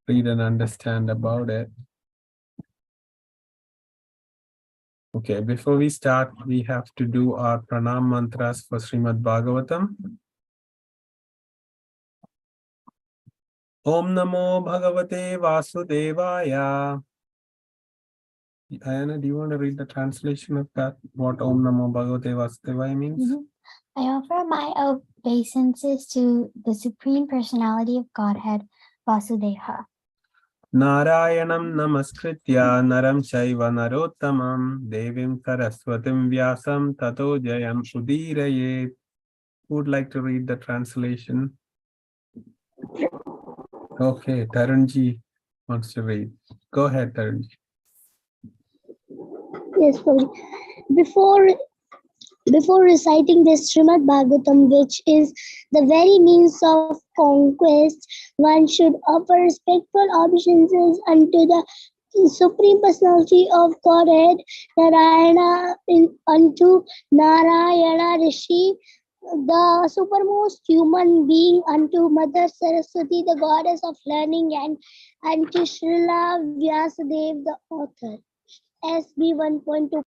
read and understand about it. Okay, before we start, we have to do our pranam mantras for Srimad Bhagavatam. Om Namo Bhagavate Vasudevaya. Ayana, do you want to read the translation of that? What Om Namo Bhagavate Vasudevaya means? I offer my obeisances to the Supreme Personality of Godhead, Vasudeva. Narayanam Namaskritya Naram Shaiva Narottamam Devim Saraswatim Vyasam Tato Jayam Udirayet. Who would like to read the translation? Okay, Tarunji wants to read. Go ahead, Tarunji. Yes, Prabhuji. Before reciting this Srimad Bhagavatam, which is the very means of conquest, one should offer respectful obeisances unto the Supreme Personality of Godhead, unto Narayana Rishi, the supermost human being, unto Mother Saraswati, the goddess of learning, and to Srila Vyasadeva, the author. SB 1.2.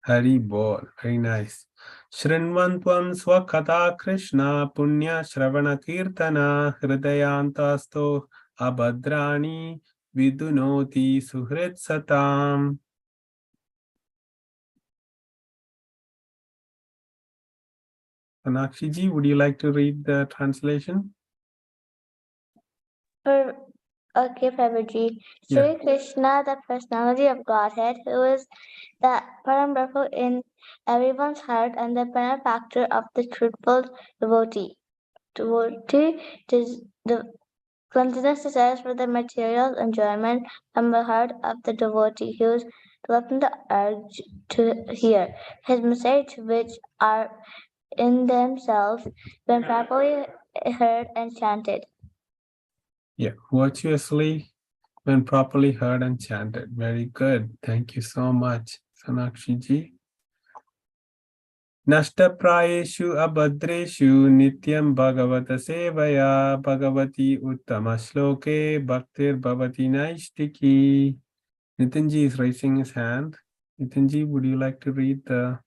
Hari Bol, very nice. Shrinvantvam Swakata Krishna Punya Shravana Kirtana Hridayantasto Abhadrani Vidunoti Suhrit Satam. Anakshi ji, would you like to read the translation? Okay, Prabhuji. Yeah. Sri Krishna, the personality of Godhead, who is the Param Brahma in everyone's heart and the benefactor of the truthful devotee. Devotee is the cleanliness desires for the material enjoyment from the heart of the devotee who is developing the urge to hear his message, which are in themselves when properly heard and chanted. Yeah, virtuously when properly heard and chanted. Very good. Thank you so much, Sonakshi ji. Nashtaprayeshu abhadreshu nityam bhagavata sevaya bhagavati uttama shloke bhaktir bhavati naishtiki. Nitinji is raising his hand. Nitinji, would you like to read the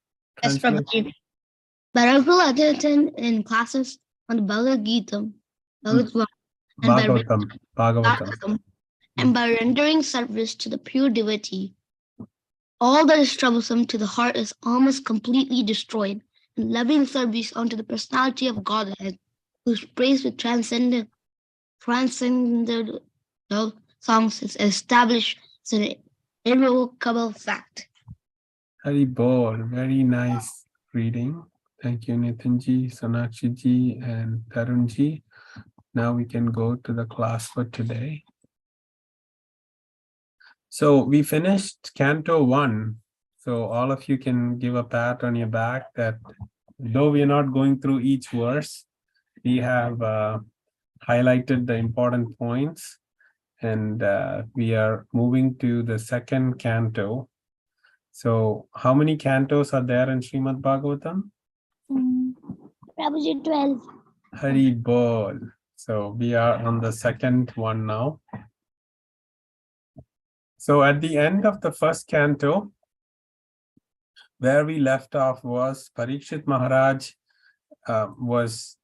translation? Yes, Prabhuji. But I will attend in classes on the Bhagavad Gita, Bhagavatam. and by rendering service to the pure devotee, all that is troublesome to the heart is almost completely destroyed, and loving service unto the personality of Godhead, whose praise with transcendent songs is established as an irrevocable fact. Hari Bol, very nice reading. Thank you, Nitinji, Sonakshi ji, and Tarunji. Now we can go to the class for today. So we finished Canto 1. So all of you can give a pat on your back that though we are not going through each verse, we have highlighted the important points, and we are moving to the second canto. So how many cantos are there in Srimad Bhagavatam? Prabhuji 12. Hari Bol. So we are on the second one now. So at the end of the first canto, where we left off was Parikshit Maharaj was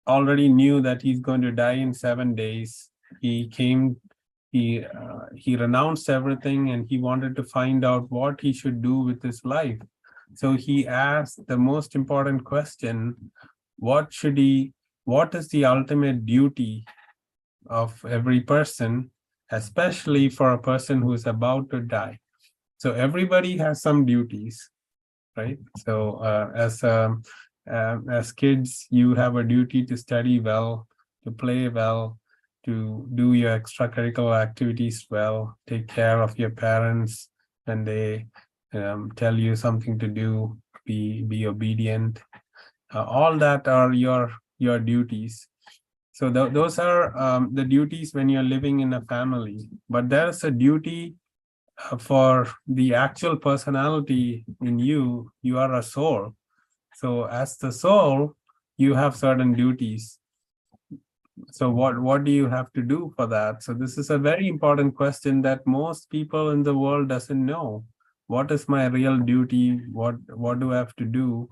already knew that he's going to die in 7 days. He renounced everything and he wanted to find out what he should do with his life. So he asked the most important question, what is the ultimate duty of every person, especially for a person who is about to die? So everybody has some duties, right? So as kids, you have a duty to study well, to play well, to do your extracurricular activities well, take care of your parents when they tell you something to do, be obedient. All that are your duties. So those are the duties when you're living in a family. But there's a duty for the actual personality in you. You are a soul. So as the soul, you have certain duties. So what do you have to do for that? So this is a very important question that most people in the world doesn't know. What is my real duty? What do I have to do?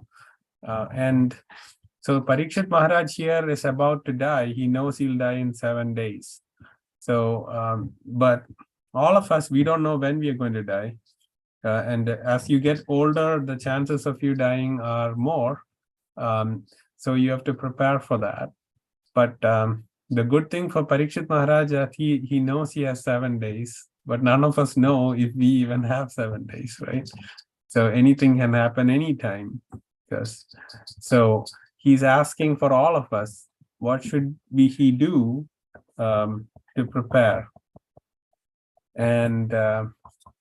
And so Parikshit Maharaj here is about to die. He knows he'll die in 7 days. So, but all of us, we don't know when we are going to die. And as you get older, the chances of you dying are more. So you have to prepare for that. But the good thing for Parikshit Maharaj that he knows he has 7 days, but none of us know if we even have 7 days, right? So anything can happen anytime. Because so he's asking for all of us, what should he do to prepare? And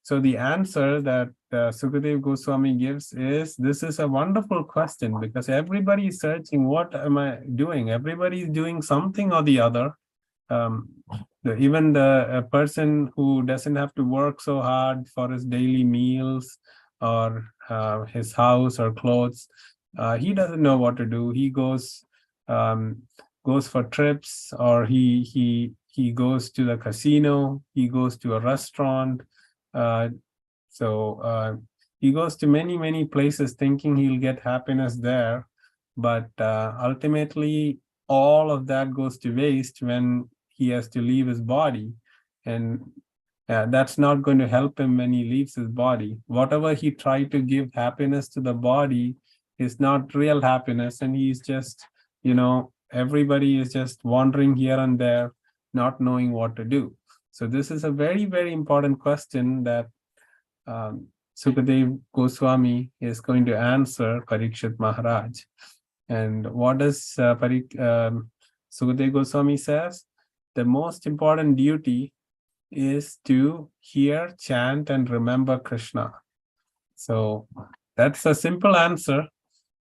so the answer that Sukadev Goswami gives is, this is a wonderful question, because everybody is searching, what am I doing? Everybody is doing something or the other. Even the person who doesn't have to work so hard for his daily meals or his house or clothes, he doesn't know what to do. He goes for trips, or he goes to the casino, he goes to a restaurant. He goes to many places thinking he'll get happiness there, but ultimately all of that goes to waste when he has to leave his body, and that's not going to help him when he leaves his body. Whatever he tried to give happiness to the body is not real happiness, and he's just, everybody is just wandering here and there, not knowing what to do. So this is a very important question that Sukadev Goswami is going to answer Parikshit Maharaj. And what does Sukadev Goswami says? The most important duty is to hear, chant, and remember Krishna. So that's a simple answer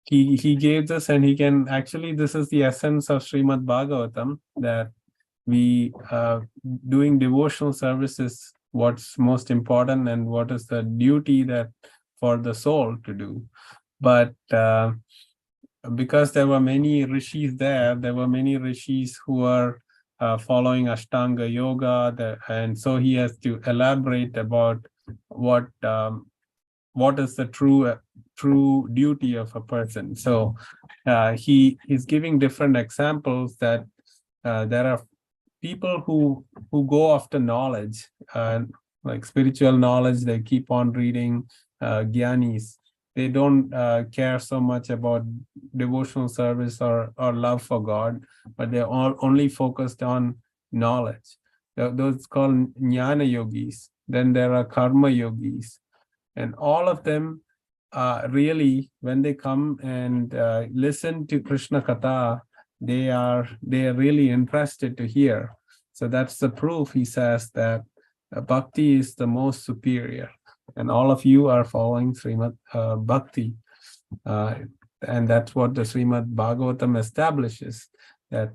he gave us, and he can actually, this is the essence of Srimad Bhagavatam, that we doing devotional service is what's most important and what is the duty that for the soul to do. But because there were many rishis there were many rishis who are following Ashtanga Yoga, and so he has to elaborate about what is the true duty of a person. So he's giving different examples that there are people who go after knowledge, like spiritual knowledge. They keep on reading Gyanis. They don't care so much about devotional service or love for God, but they're all only focused on knowledge. Those called jnana yogis. Then there are karma yogis, and all of them really, when they come and listen to Krishna Katha, they are really interested to hear. So that's the proof, he says, that bhakti is the most superior, and all of you are following Srimad Bhakti, and that's what the Srimad Bhagavatam establishes, that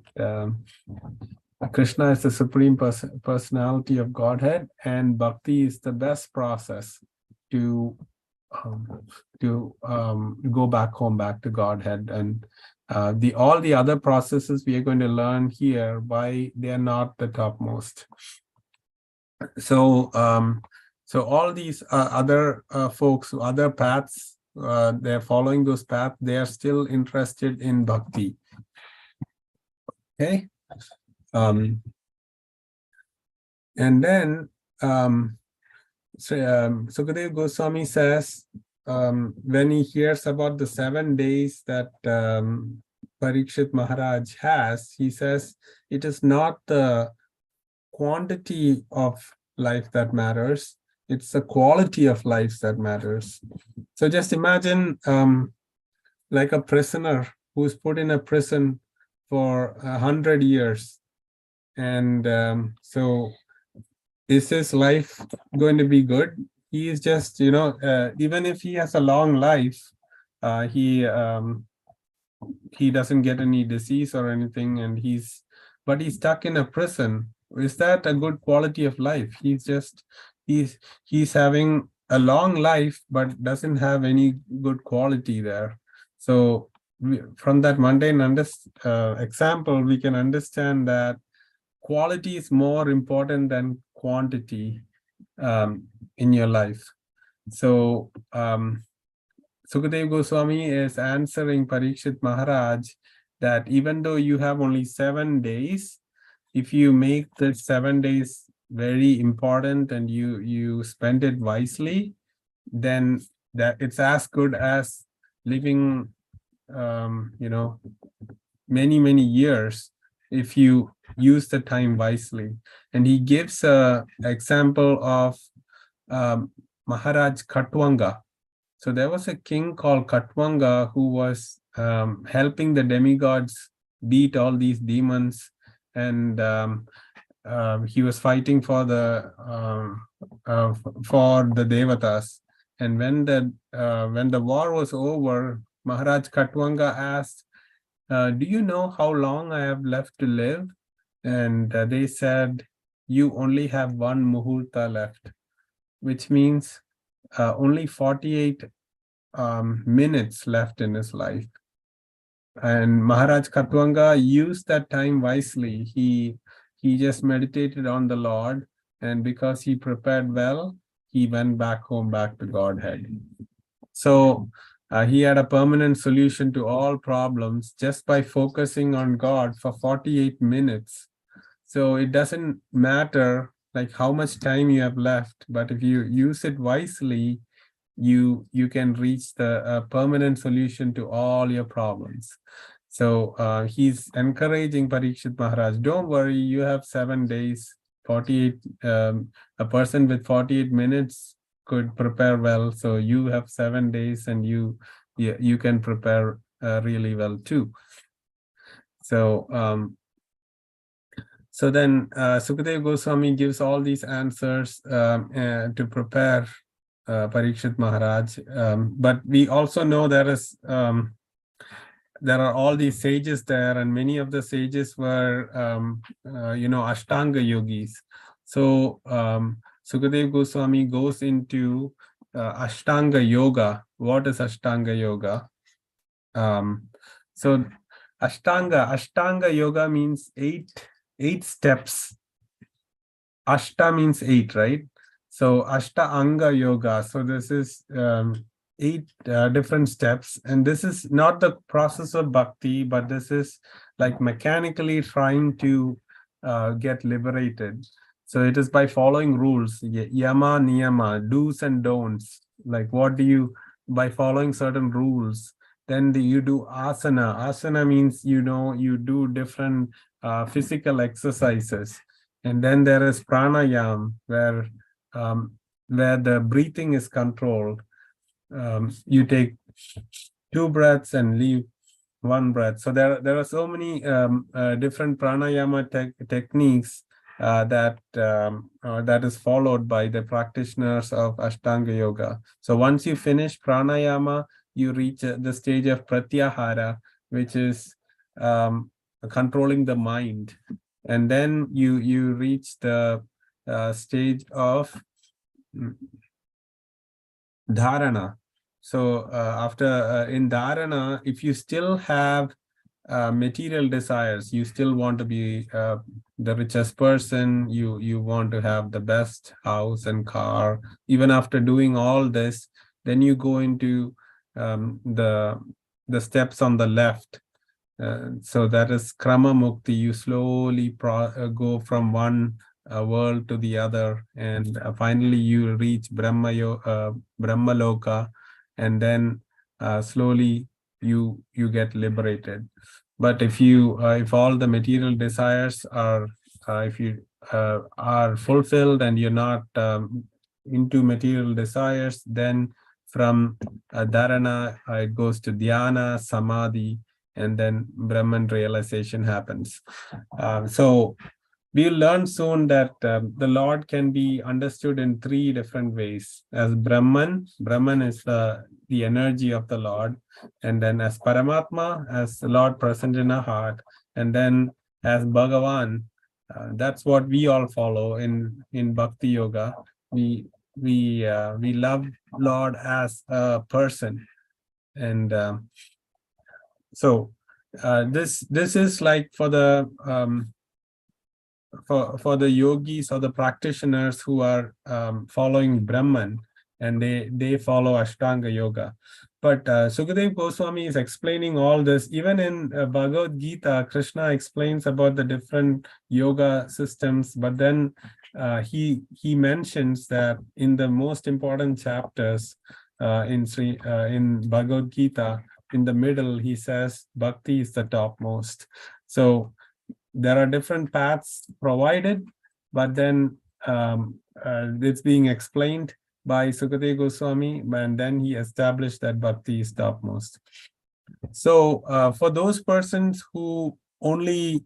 Krishna is the supreme personality of Godhead, and bhakti is the best process to go back home, back to Godhead. And all the other processes we are going to learn here, why they are not the topmost. So all these other folks, other paths, they're following those paths, they are still interested in bhakti. Okay. And then Sukadev Goswami says, when he hears about the 7 days that Parikshit Maharaj has, he says it is not the quantity of life that matters, it's the quality of life that matters. So just imagine like a prisoner who's put in a prison for 100 years. And so is his life going to be good? He is just, even if he has a long life, he doesn't get any disease or anything, and but he's stuck in a prison. Is that a good quality of life? He's having a long life, but doesn't have any good quality there. So from that mundane example, we can understand that quality is more important than quantity in your life. So Sukadev Goswami is answering Parikshit Maharaj that even though you have only 7 days, if you make the 7 days very important and you spend it wisely, then that it's as good as living many years if you use the time wisely. And he gives a example of Maharaj Katwanga. So there was a king called Katwanga who was helping the demigods beat all these demons, and he was fighting for the devatas. And when the war was over, Maharaj Katwanga asked, "Do you know how long I have left to live?" And they said, "You only have one muhurta left," which means only 48 minutes left in his life. And Maharaj Katwanga used that time wisely. He just meditated on the Lord, and because he prepared well, he went back home, back to Godhead. So he had a permanent solution to all problems just by focusing on God for 48 minutes. So it doesn't matter like how much time you have left, but if you use it wisely, you can reach the permanent solution to all your problems. So he's encouraging Parikshit Maharaj, don't worry, you have 7 days, 48, a person with 48 minutes could prepare well. So you have 7 days and you can prepare really well too. So so then Sukadev Goswami gives all these answers to prepare Parikshit Maharaj. But we also know there are all these sages there, and many of the sages were Ashtanga yogis. So Sukadev Goswami goes into Ashtanga yoga. What is Ashtanga yoga? So Ashtanga yoga means eight steps. Ashta means 8, right? So Ashta Anga Yoga. So this is 8 different steps. And this is not the process of bhakti, but this is like mechanically trying to get liberated. So it is by following rules, yama, niyama, do's and don'ts. Like by following certain rules, then you do asana. Asana means, you do different physical exercises. And then there is pranayam, where the breathing is controlled. You take 2 breaths and leave 1 breath. So there are so many different pranayama techniques that is followed by the practitioners of Ashtanga Yoga. So once you finish pranayama, you reach the stage of pratyahara, which is controlling the mind. And then you reach the stage of dharana. So after in dharana, if you still have material desires, you still want to be the richest person, you want to have the best house and car. Even after doing all this, then you go into the steps on the left. So that is krama mukti. You slowly go from one world to the other, and finally you reach Brahmaloka, and then slowly you get liberated. But if all the material desires are fulfilled and you're not into material desires, then from dharana it goes to dhyana, samadhi, and then Brahman realization happens. So we'll learn soon that the Lord can be understood in 3 different ways. As Brahman is the energy of the Lord, and then as Paramatma, as the Lord present in our heart, and then as Bhagavan. That's what we all follow in Bhakti Yoga. We love Lord as a person, and So this is like for the for the yogis or the practitioners who are following Brahman, and they follow Ashtanga yoga. But Sukadev Goswami is explaining all this. Even in Bhagavad Gita, Krishna explains about the different yoga systems, but then he mentions that in the most important chapters in Bhagavad Gita, in the middle, he says bhakti is the topmost. So there are different paths provided, but then it's being explained by Sukadeva Goswami, and then he established that bhakti is topmost. So for those persons who only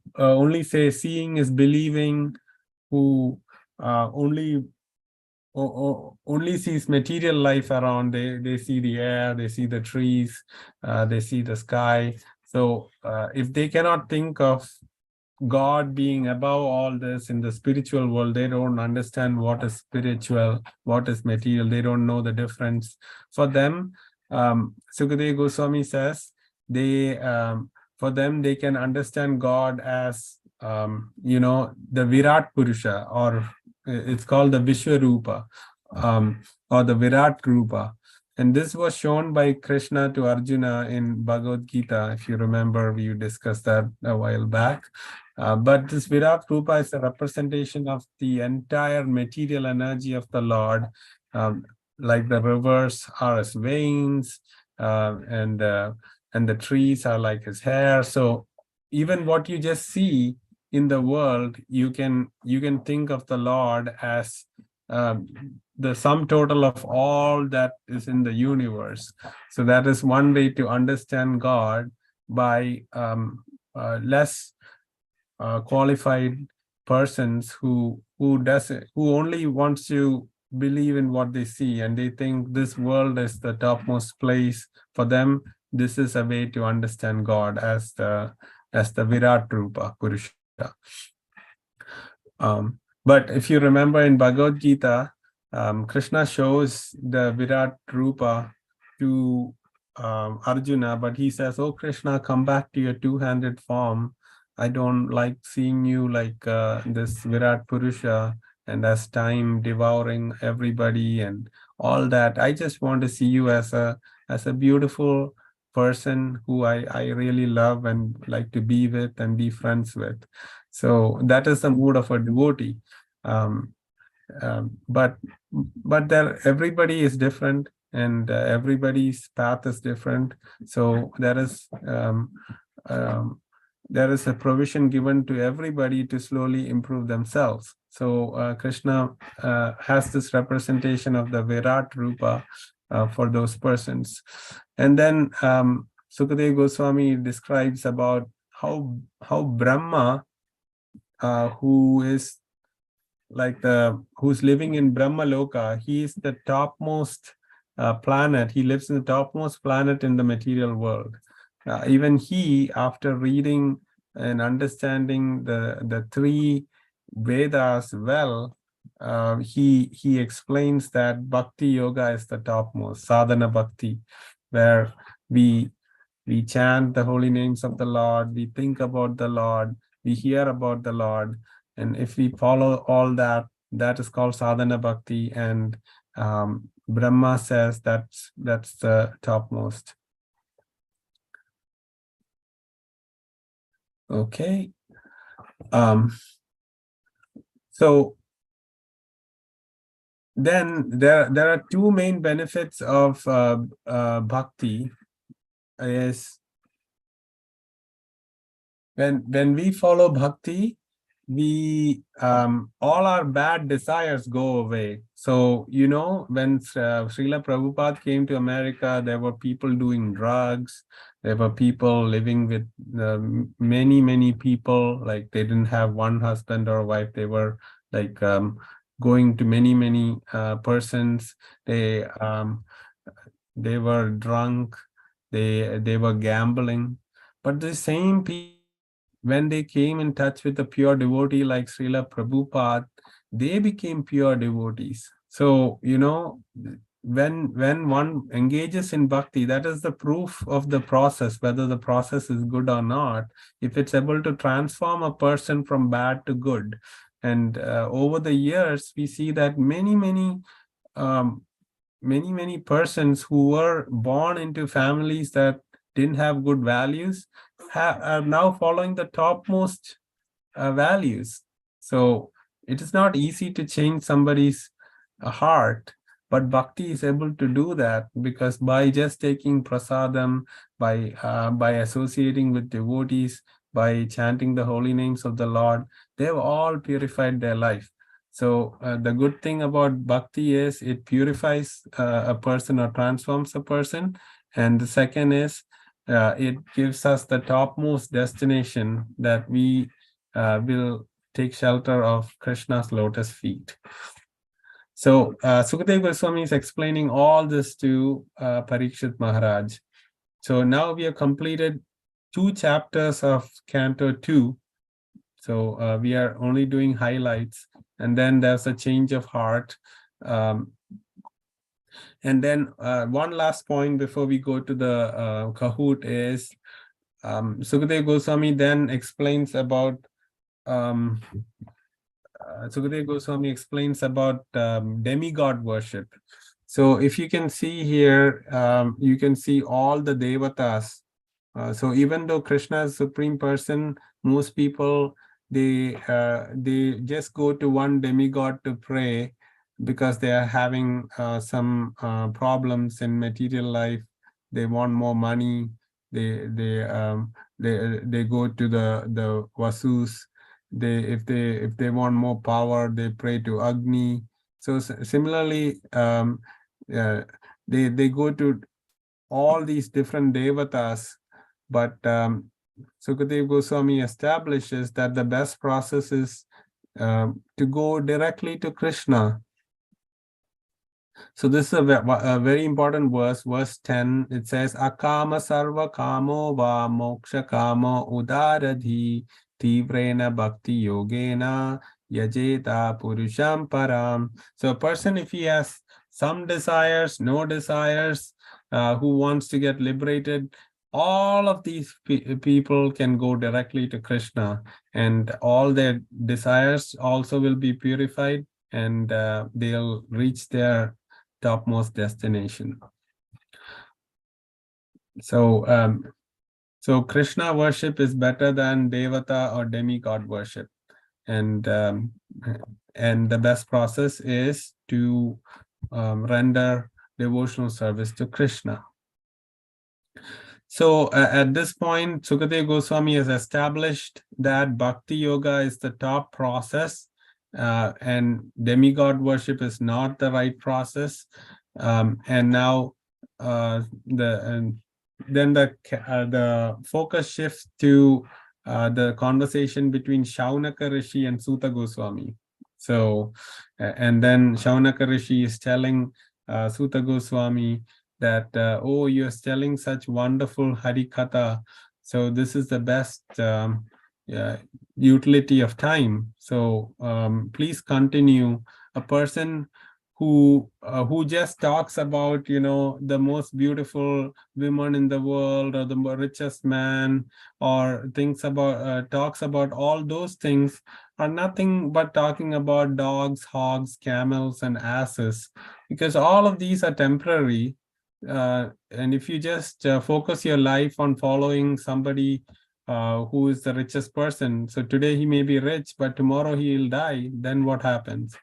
say seeing is believing, who only sees material life around, they see the air, they see the trees, they see the sky. So if they cannot think of God being above all this in the spiritual world, they don't understand what is spiritual, what is material. They don't know the difference. For them, Sukadeva Goswami says, for them, they can understand God as, the Virat Purusha, or it's called the Vishwarupa, or the Virat Rupa. And this was shown by Krishna to Arjuna in Bhagavad Gita. If you remember, we discussed that a while back. But this Virat Rupa is a representation of the entire material energy of the Lord, like the rivers are his veins, and the trees are like his hair. So even what you just see in the world, you can think of the Lord as the sum total of all that is in the universe. So that is one way to understand God, by less qualified persons who only wants to believe in what they see, and they think this world is the topmost place. For them, this is a way to understand God as the Virat Rupa Purusha. But if you remember in Bhagavad Gita, Krishna shows the Virat Rupa to Arjuna, but he says, "Oh Krishna, come back to your two-handed form. I don't like seeing you like this Virat Purusha, and as time devouring everybody and all that. I just want to see you as a beautiful person who I really love and like to be with and be friends with." So that is the mood of a devotee. But there, everybody is different, and everybody's path is different. So there is a provision given to everybody to slowly improve themselves. So Krishna has this representation of the Virat Rupa for those persons. And then Sukadeva Goswami describes about how Brahma, who is like who's living in Brahma Loka, he is the topmost planet. He lives in the topmost planet in the material world. Even he, after reading and understanding the three Vedas well, he explains that Bhakti Yoga is the topmost, sadhana bhakti, where we chant the holy names of the Lord, we think about the Lord, we hear about the Lord, and if we follow all that, that is called sadhana bhakti, and Brahma says that's the topmost. Okay. So then there are two main benefits of bhakti. Is when we follow bhakti, we all our bad desires go away. So when Srila Prabhupada came to America, there were people doing drugs, there were people living with many people, like they didn't have one husband or wife, they were like going to many persons. They were drunk, they were gambling. But the same people, when they came in touch with a pure devotee like Srila Prabhupada, they became pure devotees. So, when one engages in bhakti, that is the proof of the process, whether the process is good or not. If it's able to transform a person from bad to good, and over the years we see that many persons who were born into families that didn't have good values are now following the topmost values. So it is not easy to change somebody's heart, but bhakti is able to do that, because by just taking prasadam, by associating with devotees, by chanting the holy names of the Lord, they've all purified their life. So the good thing about bhakti is it purifies a person or transforms a person. And the second is it gives us the topmost destination, that we will take shelter of Krishna's lotus feet. So Sukadeva Goswami is explaining all this to Parikshit Maharaj. So now we have completed 2 chapters of Canto 2. So we are only doing highlights, and then there's a change of heart. And then one last point before we go to the Kahoot is Sukadeva Goswami then explains about Sukadeva Goswami explains about demigod worship. So if you can see here, you can see all the devatas. So even though Krishna is supreme person, most people they just go to one demigod to pray because they are having some problems in material life. They want more money. They go to the Vasus. If they want more power, they pray to Agni. So similarly, they go to all these different devatas, but Sukadeva Goswami establishes that the best process is to go directly to Krishna. So this is a very important verse, verse 10. It says, Akama sarva kamo va moksha kamo udaradhi tivrena bhakti yogena yajeta purusham param. So a person, if he has some desires, no desires, who wants to get liberated, all of these people can go directly to Krishna, and all their desires also will be purified, and they'll reach their topmost destination. So so Krishna worship is better than devata or demigod worship, and the best process is to render devotional service to Krishna. So at this point, Sukadeva Goswami has established that Bhakti Yoga is the top process, and demigod worship is not the right process. And now then the focus shifts to the conversation between Shaunaka Rishi and Suta Goswami. So, and then Shaunaka Rishi is telling Suta Goswami that, oh, you're telling such wonderful Harikatha. So this is the best utility of time. So please continue. A person who just talks about, the most beautiful woman in the world, or the richest man, or talks about all those things, are nothing but talking about dogs, hogs, camels, and asses, because all of these are temporary. And if you just focus your life on following somebody who is the richest person, so today he may be rich, but tomorrow he will die, then what happens?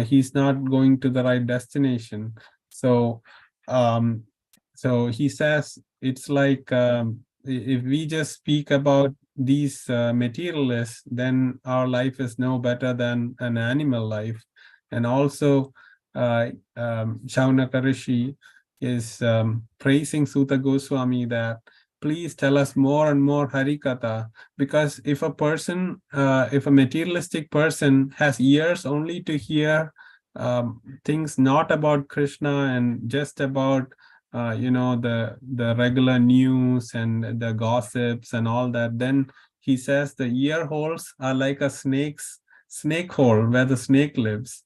He's not going to the right destination. So so he says it's like, if we just speak about these materialists, then our life is no better than an animal life. And also Shaunaka Rishi is praising Suta Goswami that please tell us more and more Harikatha, because if a materialistic person has ears only to hear things not about Krishna and just about the regular news and the gossips and all that, then he says the ear holes are like a snake hole where the snake lives.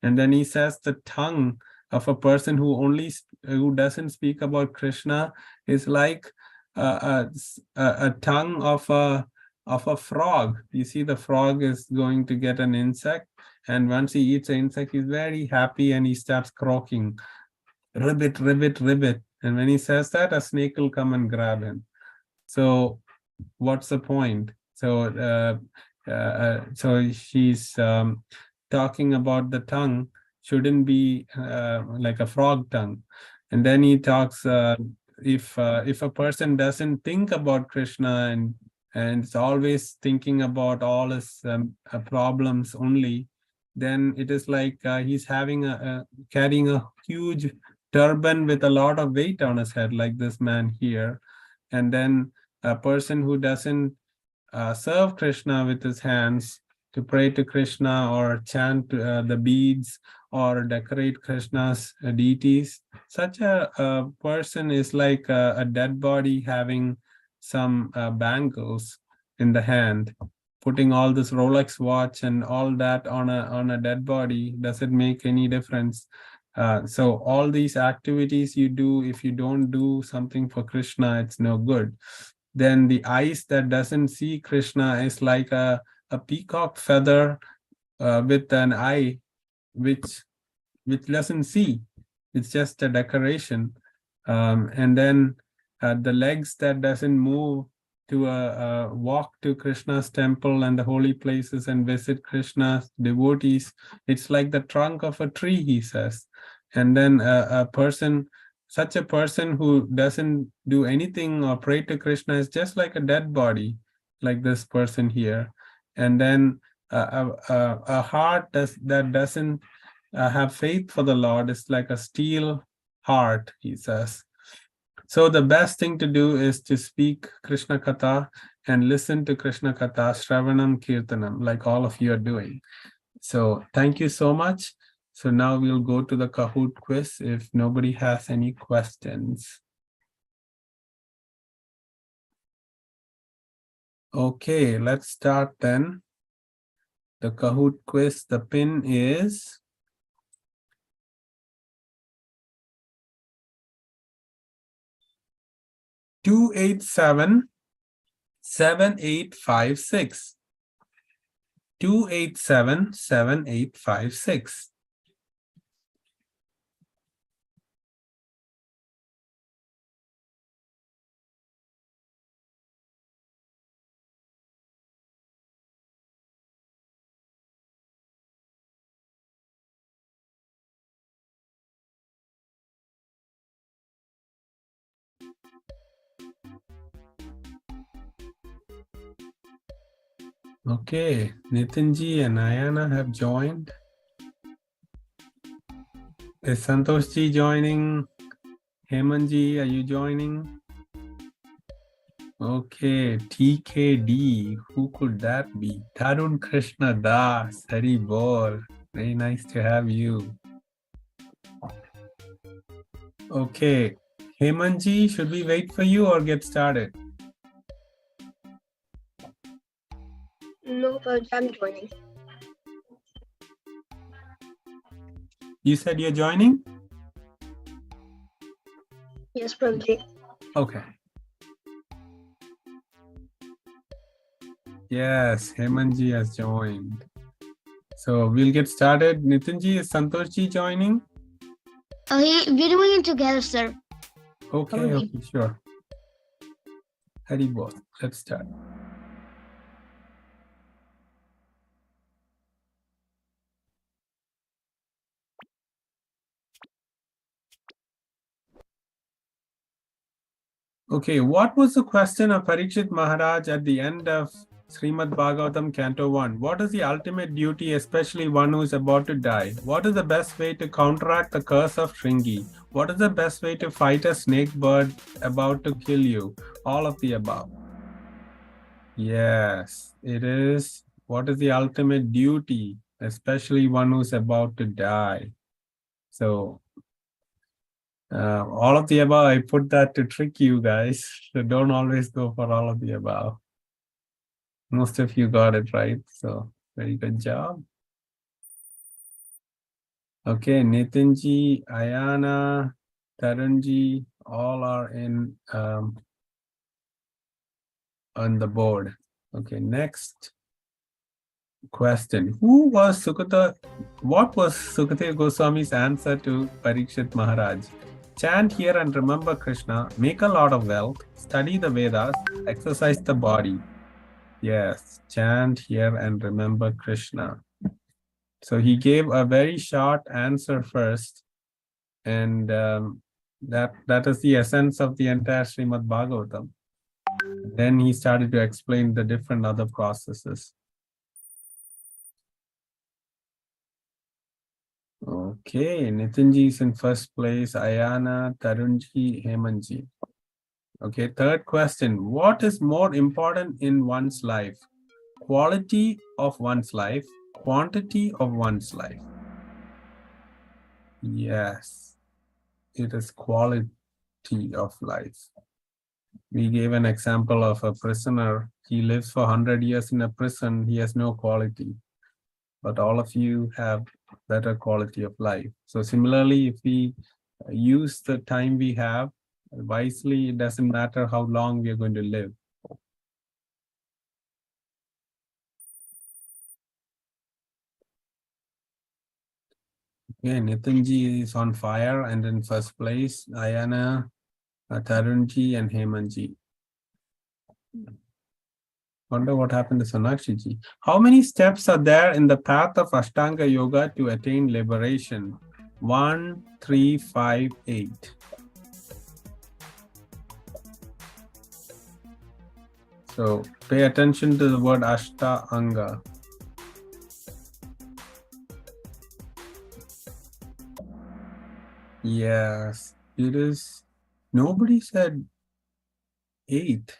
And then he says the tongue of a person who doesn't speak about Krishna is like a tongue of a frog. You see, the frog is going to get an insect, and once he eats the insect, he's very happy and he starts croaking, ribbit, ribbit, ribbit. And when he says that, a snake will come and grab him. So what's the point? So she's talking about the tongue shouldn't be like a frog tongue. And then he talks, if a person doesn't think about Krishna and is always thinking about all his problems only, then it is like he's having carrying a huge turban with a lot of weight on his head, like this man here. And then a person who doesn't serve Krishna with his hands, to pray to Krishna or chant the beads or decorate Krishna's deities, such a person is like a dead body having some bangles in the hand. Putting all this Rolex watch and all that on a dead body, does it make any difference? So all these activities you do, if you don't do something for Krishna, it's no good. Then the eyes that doesn't see Krishna is like a peacock feather with an eye which doesn't see. It's just a decoration. And then the legs that doesn't move to walk to Krishna's temple and the holy places and visit Krishna's devotees. It's like the trunk of a tree, he says. And then such a person who doesn't do anything or pray to Krishna is just like a dead body, like this person here. And then a heart that doesn't have faith for the Lord is like a steel heart, he says. So the best thing to do is to speak Krishna Katha and listen to Krishna Katha, Shravanam Kirtanam, like all of you are doing. So thank you so much. So now we'll go to the Kahoot quiz if nobody has any questions. Okay, let's start then. The Kahoot quiz, the pin is 287-7856. 287-7856. Okay, Nitinji and Ayana have joined. Is Santoshji joining? Hemanji, are you joining? Okay, TKD, who could that be? Tarun Krishna Das, Hari Bol. Very nice to have you. Okay, Hemanji, should we wait for you or get started? No, but I'm joining. You said you're joining? Yes, Prabhuji. Okay. Yes, Hemanji has joined. So we'll get started. Nitinji, is Santoshji joining? We're doing it together, sir. Okay, Probably. okay, sure. Hari Bol. Let's start. Okay, what was the question of Parikshit Maharaj at the end of Srimad Bhagavatam Canto 1? What is the ultimate duty, especially one who is about to die? What is the best way to counteract the curse of Shringi? What is the best way to fight a snake bird about to kill you? All of the above. Yes, it is. What is the ultimate duty, especially one who's about to die? So, all of the above, I put that to trick you guys. So don't always go for all of the above. Most of you got it right. So very good job. Okay, Nitinji, Ayana, Tarunji, all are in on the board. Okay, next question. What was Sukadeva Goswami's answer to Parikshit Maharaj? Chant here and remember Krishna, make a lot of wealth, study the Vedas, exercise the body. Yes, chant here and remember Krishna. So he gave a very short answer first, and that is the essence of the entire Srimad Bhagavatam. Then he started to explain the different other processes. Okay, Nitinji is in first place, Ayana, Tarunji, Hemanji. Okay, third question. What is more important in one's life? Quality of one's life, quantity of one's life? Yes, it is quality of life. We gave an example of a prisoner. He lives for 100 years in a prison. He has no quality. But all of you have better quality of life. So similarly, if we use the time we have wisely, it doesn't matter how long we are going to live. Okay, Nitinji is on fire and in first place, Ayana, Tarunji, and Hemanji. Wonder what happened to Sonakshiji. How many steps are there in the path of Ashtanga Yoga to attain liberation? 1, 3, 5, 8. So pay attention to the word Ashtanga. Yes, it is. Nobody said 8.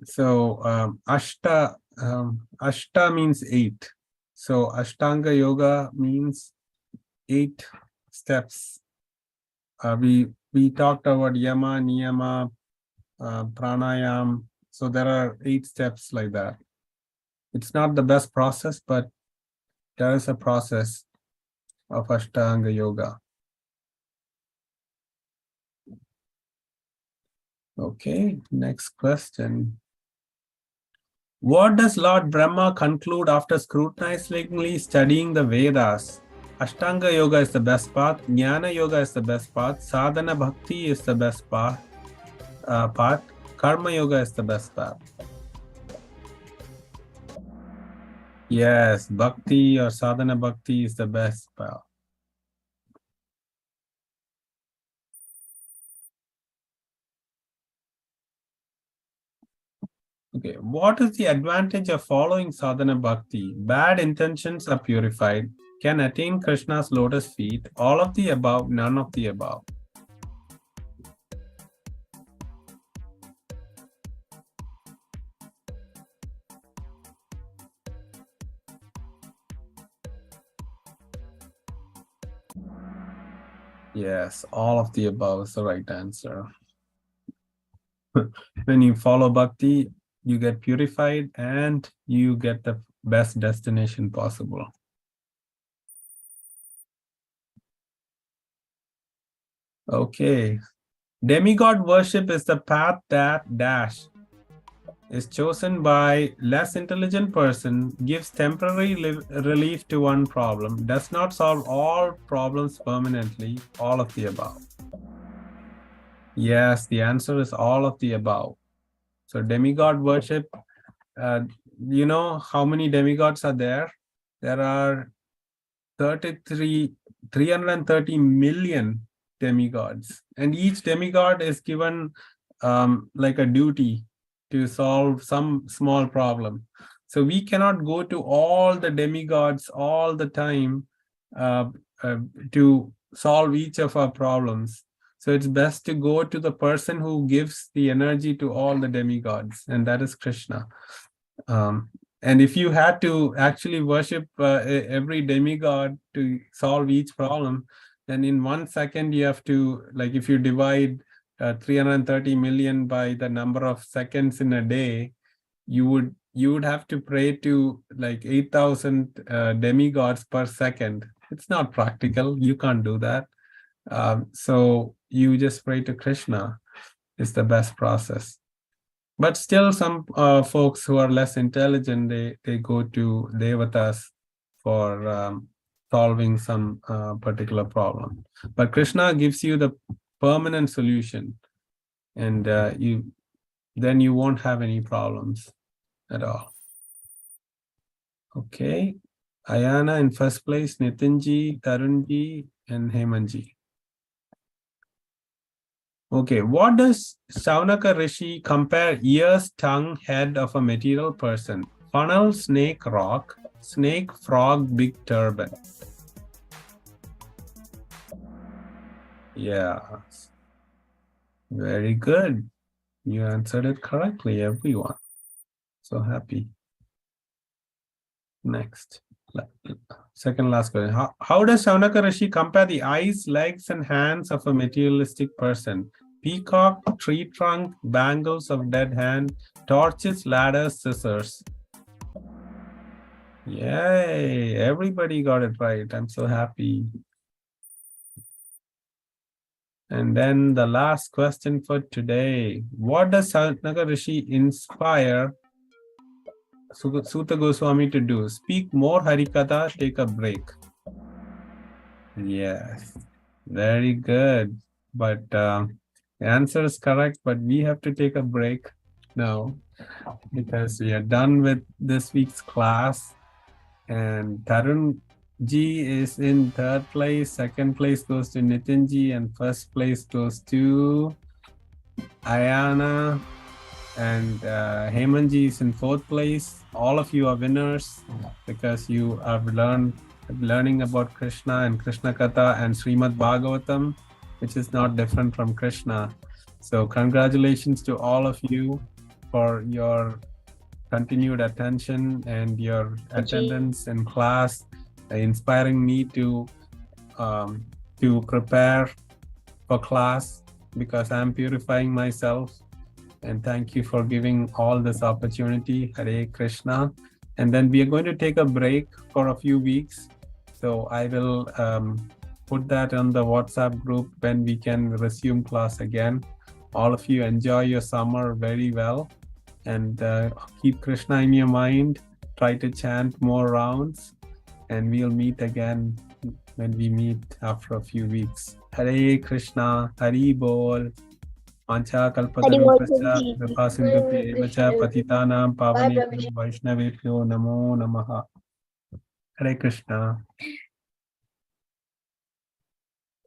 So Ashta means 8. So Ashtanga Yoga means 8 steps. We talked about Yama, Niyama, Pranayam. So there are 8 steps like that. It's not the best process, but there is a process of Ashtanga Yoga. Okay, next question. What does Lord Brahma conclude after scrutinizingly studying the Vedas? Ashtanga Yoga is the best path, Jnana Yoga is the best path, Sadhana Bhakti is the best path, Karma Yoga is the best path. Yes, Bhakti or Sadhana Bhakti is the best path. Okay, what is the advantage of following sadhana bhakti? Bad intentions are purified, can attain Krishna's lotus feet, all of the above, none of the above. Yes, all of the above is the right answer. When you follow bhakti, you get purified and you get the best destination possible. Okay. Demigod worship is the path that dash is chosen by less intelligent person, gives temporary relief to one problem, does not solve all problems permanently, all of the above. Yes, the answer is all of the above. So demigod worship, you know how many demigods are there? There are 330 million demigods, and each demigod is given like a duty to solve some small problem. So we cannot go to all the demigods all the time to solve each of our problems. So it's best to go to the person who gives the energy to all the demigods, and that is Krishna. And if you had to actually worship every demigod to solve each problem, then in 1 second you have to, like if you divide 330 million by the number of seconds in a day, you would you would have to pray to like 8,000 demigods per second. It's not practical. You can't do that. So you just pray to Krishna is the best process. But still, some folks who are less intelligent, they go to devatas for solving some particular problem. But Krishna gives you the permanent solution, and then you won't have any problems at all. Okay, Ayana in first place, Nitinji, Tarunji, and Hemanji. Okay, what does Shaunaka Rishi compare ears, tongue, head of a material person? Funnel, snake, rock, snake, frog, big turban. Yeah, very good. You answered it correctly, everyone. So happy. Next, second last question. How does Shaunaka Rishi compare the eyes, legs, and hands of a materialistic person? Peacock, tree trunk, bangles of dead hand, torches, ladders, scissors. Yay, everybody got it right. I'm so happy. And then the last question for today. What does Shaunaka Rishi inspire Suta Goswami to do? Speak more Harikatha, take a break. Yes, very good. But the answer is correct, but we have to take a break now because we are done with this week's class. And Tarun Ji is in third place, second place goes to Nitin Ji, and first place goes to Ayana, and Heyman Ji is in fourth place. All of you are winners because you are learning about Krishna and Krishna Katha and Srimad Bhagavatam, which is not different from Krishna. So congratulations to all of you for your continued attention and your attendance in class, inspiring me to prepare for class because I'm purifying myself. And thank you for giving all this opportunity. Hare Krishna. And then we are going to take a break for a few weeks. So I will put that on the WhatsApp group when we can resume class again. All of you enjoy your summer very well. And keep Krishna in your mind. Try to chant more rounds. And we'll meet again when we meet after a few weeks. Hare Krishna. Hari Bol. Pancha kalpatarupascha kripa sindhubhyo cha patitanam pavanebhyo vaishnavebhyo namo namaha. Hare Krishna.